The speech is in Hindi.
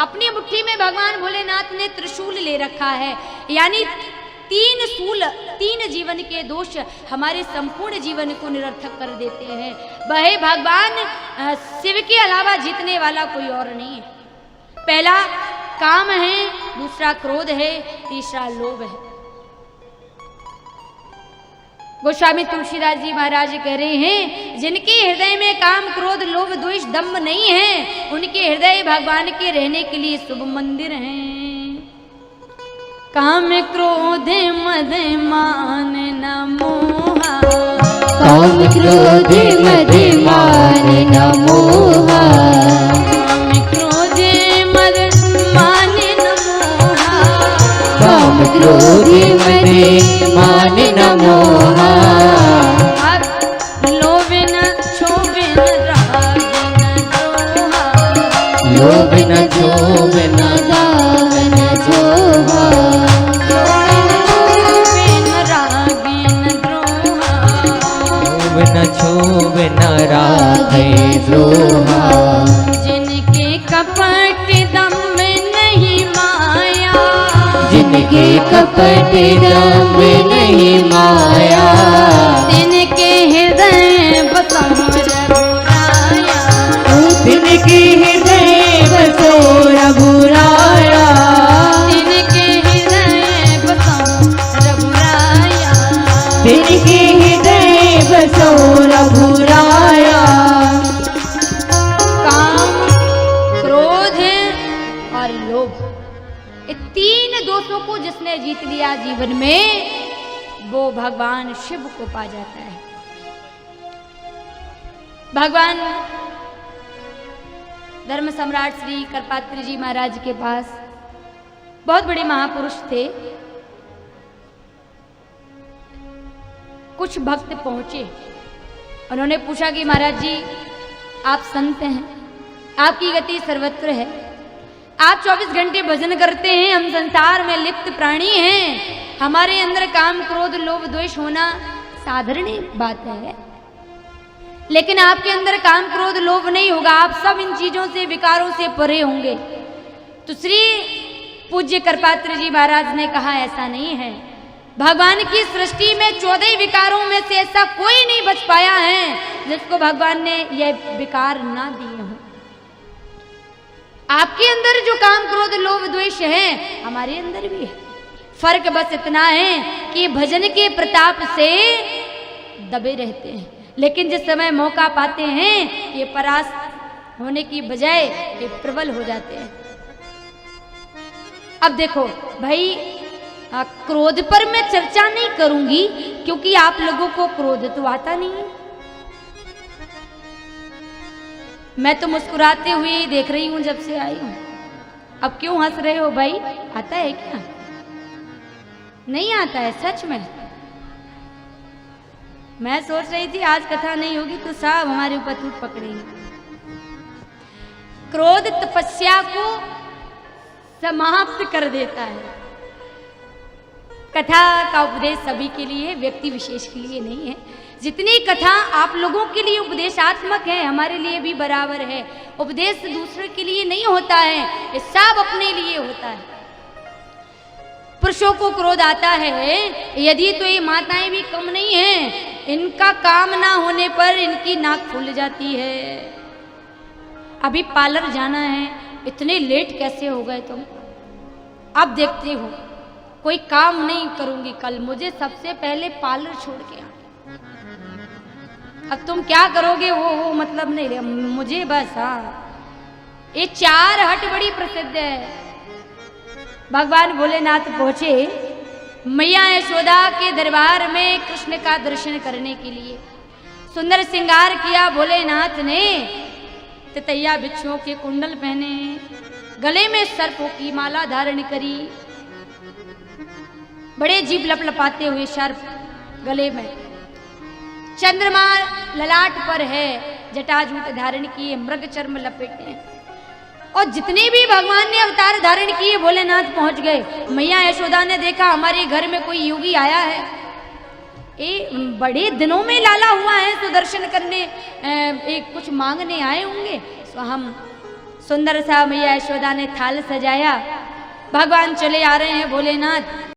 अपनी मुट्ठी में भगवान भोलेनाथ ने त्रिशूल ले रखा है, यानी 3 शूल 3 जीवन के दोष हमारे संपूर्ण जीवन को निरर्थक कर देते हैं। वह भगवान शिव के अलावा जीतने वाला कोई और नहीं है। पहला काम है, दूसरा क्रोध है, तीसरा लोभ है। गोस्वामी तुलसीदास जी महाराज कह रहे हैं, जिनके हृदय में काम क्रोध लोभ द्वेष दम्भ नहीं है, उनके हृदय भगवान के रहने के लिए शुभ मंदिर हैं। काम क्रोध मद मान न मोहा, काम क्रोध मद मान न मोहा, काम क्रोध मद मान न मोहा, काम क्रोध मद मान न मोहा, लोभ न क्षोभ न राग न द्रोहा, लोभ न क्षोभ न राग न द्रोहा, न क्षोभ न राग द्रोहा, जिनके कपट दम्भ नहीं माया, जिनके कपट दम्भ नहीं माया, जिनके हृदय बसों रघुराया, जिनके हृदय बसों रघुराया, जिनके हृदय बसों रघुराया, जिनके हृदय बसों रघुराया। काम क्रोध और लोभ, ये 3 दोषों को जिसने जीत लिया जीवन में, वो भगवान शिव को पा जाता है। भगवान धर्म सम्राट श्री करपात्री जी महाराज के पास बहुत बड़े महापुरुष थे। कुछ भक्त पहुंचे, उन्होंने पूछा कि महाराज जी आप संत हैं, आपकी गति सर्वत्र है, आप 24 घंटे भजन करते हैं, हम संसार में लिप्त प्राणी हैं, हमारे अंदर काम क्रोध लोभ द्वेष होना साधारण बात है, लेकिन आपके अंदर काम क्रोध लोभ नहीं होगा, आप सब इन चीजों से विकारों से परे होंगे। तो श्री पूज्य करपात्र जी महाराज ने कहा ऐसा नहीं है, भगवान की सृष्टि में 14 विकारों में से ऐसा कोई नहीं बच पाया है जिसको भगवान ने यह विकार ना दिए हों। आपके अंदर जो काम क्रोध लोभ द्वेष है, हमारे अंदर भी है। फर्क बस इतना है कि भजन के प्रताप से दबे रहते हैं, लेकिन जिस समय मौका पाते हैं ये परास्त होने की बजाय ये प्रबल हो जाते हैं। अब देखो भाई, क्रोध पर मैं चर्चा नहीं करूंगी क्योंकि आप लोगों को क्रोध तो आता नहीं है। मैं तो मुस्कुराते हुए ही देख रही हूं जब से आई हूं। अब क्यों हंस रहे हो भाई? आता है क्या? नहीं आता है सच में। मैं सोच रही थी आज कथा नहीं होगी तो साहब हमारे ऊपर टूट पकड़ेंगे। क्रोध तपस्या को समाप्त कर देता है। कथा का उपदेश सभी के लिए, व्यक्ति विशेष के लिए नहीं है। जितनी कथा आप लोगों के लिए उपदेशात्मक है, हमारे लिए भी बराबर है। उपदेश दूसरे के लिए नहीं होता है, ये सब अपने लिए होता है। पुरुषों को क्रोध आता है यदि, तो ये माताएं भी कम नहीं हैं। इनका काम ना होने पर इनकी नाक फूल जाती है। अभी पार्लर जाना है, इतने लेट कैसे हो गए तुम? अब देखते हो कोई काम नहीं करूंगी कल, मुझे सबसे पहले पार्लर छोड़ के आना। अब तुम क्या करोगे वो मतलब नहीं, मुझे बस। हाँ, ये 4 हट बड़ी प्रसिद्ध है। भगवान भोलेनाथ पहुंचे मैया यशोदा के दरबार में कृष्ण का दर्शन करने के लिए। सुंदर श्रृंगार किया भोलेनाथ ने, ततैया बिच्छुओं के कुंडल पहने, गले में सर्पों की माला धारण करी, बड़े जीभ लपलपाते हुए सर्प गले में, चंद्रमा ललाट पर है, जटाजूट धारण किए, मृग चर्म लपेटे, और जितने भी भगवान ने अवतार धारण किए भोलेनाथ पहुंच गए। मैया यशोदा ने देखा हमारे घर में कोई योगी आया है, ये बड़े दिनों में लाला हुआ है, तो दर्शन करने एक कुछ मांगने आए होंगे। तो हम सुंदर सा मैया यशोदा ने थाल सजाया। भगवान चले आ रहे हैं भोलेनाथ।